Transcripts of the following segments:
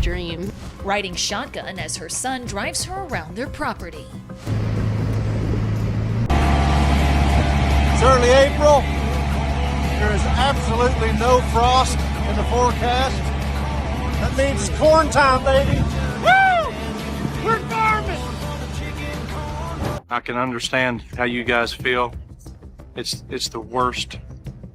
dream. Riding shotgun as her son drives her around their property. It's early April. There is absolutely no frost in the forecast. That means it's corn time, baby. Woo! We're farming. I can understand how you guys feel. It's the worst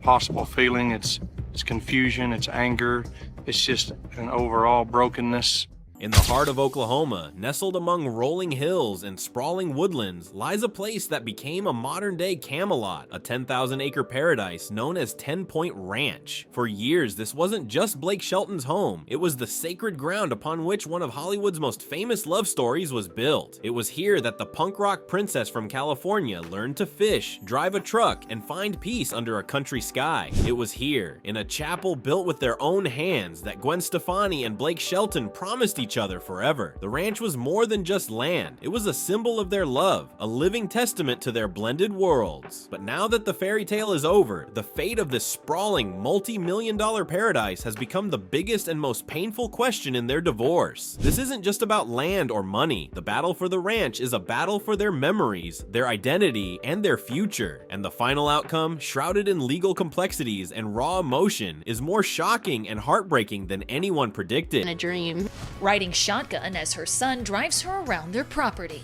possible feeling. It's confusion, it's anger, it's just an overall brokenness. In the heart of Oklahoma, nestled among rolling hills and sprawling woodlands, lies a place that became a modern-day Camelot, a 10,000-acre paradise known as 10-Point Ranch. For years, this wasn't just Blake Shelton's home, it was the sacred ground upon which one of Hollywood's most famous love stories was built. It was here that the punk rock princess from California learned to fish, drive a truck, and find peace under a country sky. It was here, in a chapel built with their own hands, that Gwen Stefani and Blake Shelton promised each other forever. The ranch was more than just land. It was a symbol of their love, a living testament to their blended worlds. But now that the fairy tale is over, the fate of this sprawling, multi-million-dollar paradise has become the biggest and most painful question in their divorce. This isn't just about land or money. The battle for the ranch is a battle for their memories, their identity, and their future. And the final outcome, shrouded in legal complexities and raw emotion, is more shocking and heartbreaking than anyone predicted. In a dream. Riding shotgun as her son drives her around their property.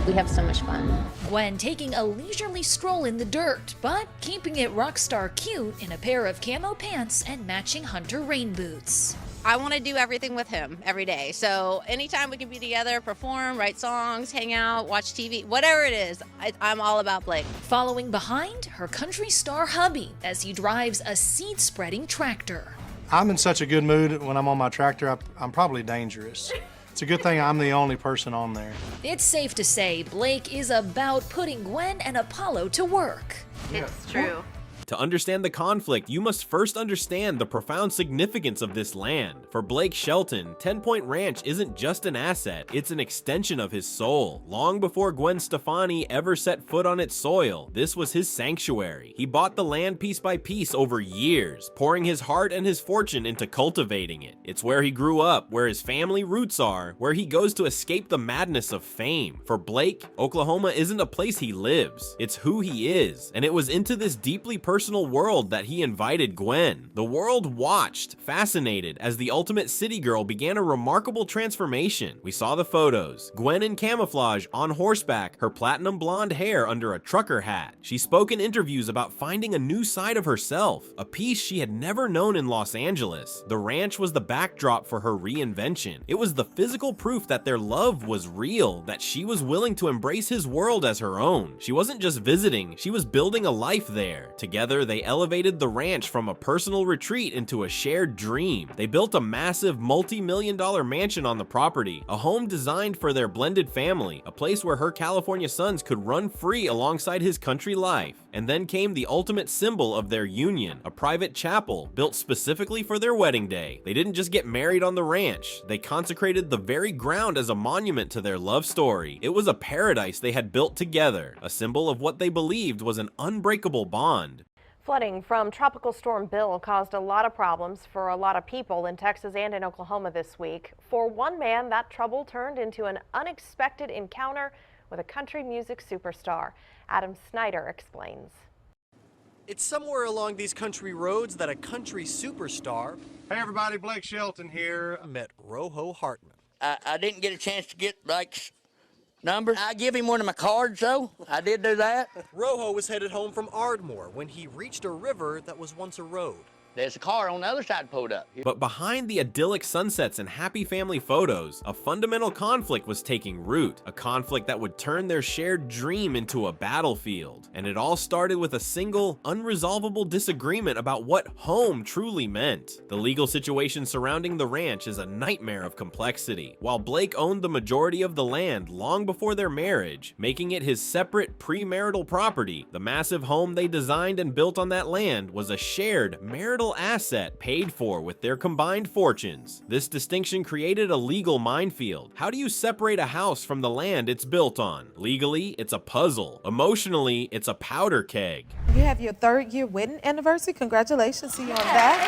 We have so much fun. Gwen taking a leisurely stroll in the dirt, but keeping it rock star cute in a pair of camo pants and matching hunter rain boots. I want to do everything with him every day. So anytime we can be together, perform, write songs, hang out, watch TV, whatever it is, I'm all about Blake. Following behind, her country star hubby as he drives a seed-spreading tractor. I'm in such a good mood when I'm on my tractor, I'm probably dangerous. It's a good thing I'm the only person on there. It's safe to say Blake is about putting Gwen and Apollo to work. It's true. To understand the conflict, you must first understand the profound significance of this land. For Blake Shelton, 10-Point Ranch isn't just an asset, it's an extension of his soul. Long before Gwen Stefani ever set foot on its soil, this was his sanctuary. He bought the land piece by piece over years, pouring his heart and his fortune into cultivating it. It's where he grew up, where his family roots are, where he goes to escape the madness of fame. For Blake, Oklahoma isn't a place he lives, it's who he is. And it was into this deeply personal world that he invited Gwen. The world watched, fascinated, as the ultimate city girl began a remarkable transformation. We saw the photos. Gwen in camouflage, on horseback, her platinum blonde hair under a trucker hat. She spoke in interviews about finding a new side of herself, a piece she had never known in Los Angeles. The ranch was the backdrop for her reinvention. It was the physical proof that their love was real, that she was willing to embrace his world as her own. She wasn't just visiting, she was building a life there. Together, they elevated the ranch from a personal retreat into a shared dream. They built a massive multi-million-dollar mansion on the property, a home designed for their blended family, a place where her California sons could run free alongside his country life. And then came the ultimate symbol of their union, a private chapel built specifically for their wedding day. They didn't just get married on the ranch, they consecrated the very ground as a monument to their love story. It was a paradise they had built together, a symbol of what they believed was an unbreakable bond. Flooding from Tropical Storm Bill caused a lot of problems for a lot of people in Texas and in Oklahoma this week. For one man, that trouble turned into an unexpected encounter with a country music superstar. Adam Snyder explains. It's somewhere along these country roads that a country superstar, Hey everybody, Blake Shelton here. Met Rojo Hartman. I didn't get a chance to get Blake's number. I give him one of my cards, though. I did do that. Rojo was headed home from Ardmore when he reached a river that was once a road. There's a car on the other side pulled up. But behind the idyllic sunsets and happy family photos, a fundamental conflict was taking root, a conflict that would turn their shared dream into a battlefield. And it all started with a single, unresolvable disagreement about what home truly meant. The legal situation surrounding the ranch is a nightmare of complexity. While Blake owned the majority of the land long before their marriage, making it his separate premarital property, the massive home they designed and built on that land was a shared marital asset paid for with their combined fortunes. This distinction created a legal minefield. How do you separate a house from the land it's built on? Legally, it's a puzzle. Emotionally, it's a powder keg. You have your 3rd year wedding anniversary. Congratulations to you on that.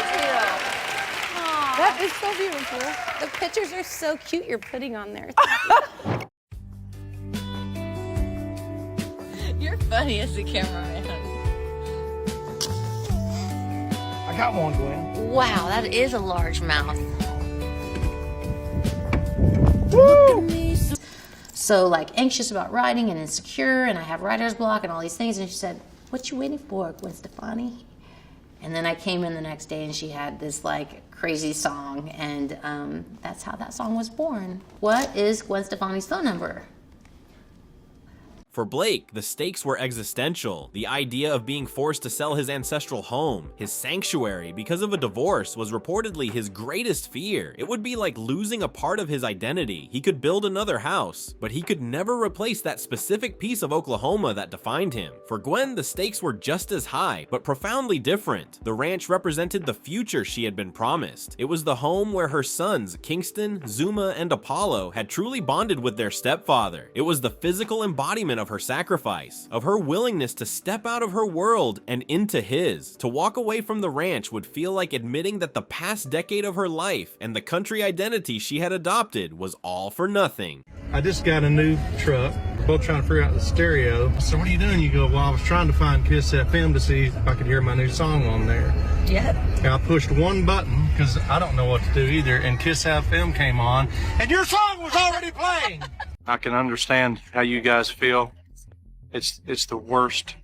That is so beautiful. The pictures are so cute you're putting on there. You're funny as a cameraman. I got one, Gwen. Wow, that is a large mouth. So like anxious about writing and insecure, and I have writer's block and all these things. And she said, "What you waiting for, Gwen Stefani?" And then I came in the next day and she had this like crazy song, and that's how that song was born. What is Gwen Stefani's phone number? For Blake, the stakes were existential. The idea of being forced to sell his ancestral home, his sanctuary, because of a divorce was reportedly his greatest fear. It would be like losing a part of his identity. He could build another house, but he could never replace that specific piece of Oklahoma that defined him. For Gwen, the stakes were just as high, but profoundly different. The ranch represented the future she had been promised. It was the home where her sons, Kingston, Zuma, and Apollo, had truly bonded with their stepfather. It was the physical embodiment of her sacrifice, of her willingness to step out of her world and into his. To walk away from the ranch would feel like admitting that the past decade of her life and the country identity she had adopted was all for nothing. I just got a new truck. We're both trying to figure out the stereo. So what are you doing? You go, well, I was trying to find Kiss FM to see if I could hear my new song on there. Yep. And I pushed one button because I don't know what to do either, and Kiss FM came on, and your song was already playing. I can understand how you guys feel. It's the worst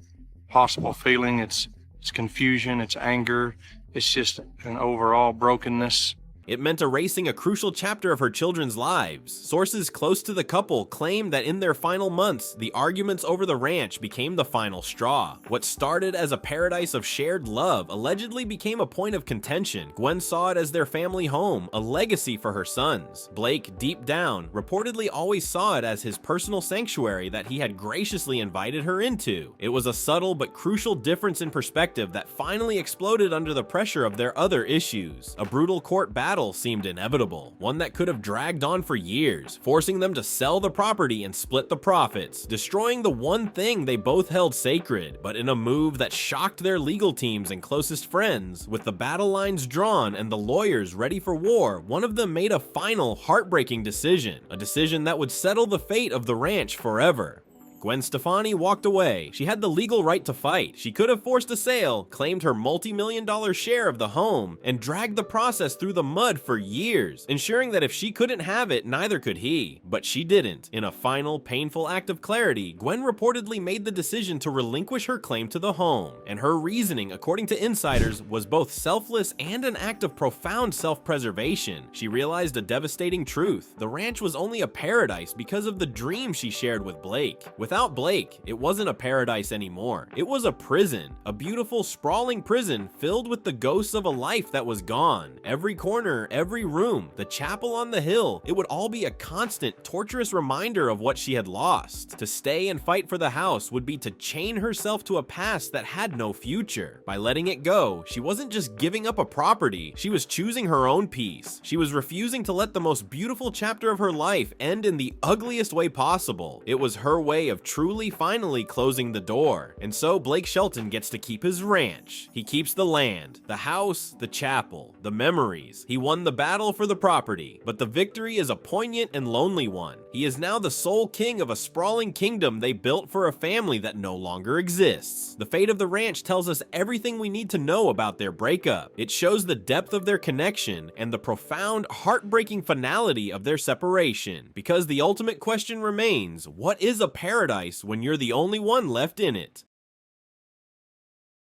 possible feeling. It's confusion, it's anger, it's just an overall brokenness. It meant erasing a crucial chapter of her children's lives. Sources close to the couple claim that in their final months, the arguments over the ranch became the final straw. What started as a paradise of shared love allegedly became a point of contention. Gwen saw it as their family home, a legacy for her sons. Blake, deep down, reportedly always saw it as his personal sanctuary that he had graciously invited her into. It was a subtle but crucial difference in perspective that finally exploded under the pressure of their other issues. A brutal court battle seemed inevitable, one that could have dragged on for years, forcing them to sell the property and split the profits, destroying the one thing they both held sacred. But in a move that shocked their legal teams and closest friends, with the battle lines drawn and the lawyers ready for war, one of them made a final, heartbreaking decision, a decision that would settle the fate of the ranch forever. Gwen Stefani walked away. She had the legal right to fight. She could have forced a sale, claimed her multi-million-dollar share of the home, and dragged the process through the mud for years, ensuring that if she couldn't have it, neither could he. But she didn't. In a final, painful act of clarity, Gwen reportedly made the decision to relinquish her claim to the home. And her reasoning, according to insiders, was both selfless and an act of profound self-preservation. She realized a devastating truth. The ranch was only a paradise because of the dream she shared with Blake. Without Blake, it wasn't a paradise anymore. It was a prison, a beautiful, sprawling prison filled with the ghosts of a life that was gone. Every corner, every room, the chapel on the hill, it would all be a constant, torturous reminder of what she had lost. To stay and fight for the house would be to chain herself to a past that had no future. By letting it go, she wasn't just giving up a property, she was choosing her own peace. She was refusing to let the most beautiful chapter of her life end in the ugliest way possible. It was her way of truly finally closing the door. And so Blake Shelton gets to keep his ranch. He keeps the land, the house, the chapel, the memories. He won the battle for the property, but the victory is a poignant and lonely one. He is now the sole king of a sprawling kingdom they built for a family that no longer exists. The fate of the ranch tells us everything we need to know about their breakup. It shows the depth of their connection and the profound, heartbreaking finality of their separation. Because the ultimate question remains, what is a paradise when you're the only one left in it?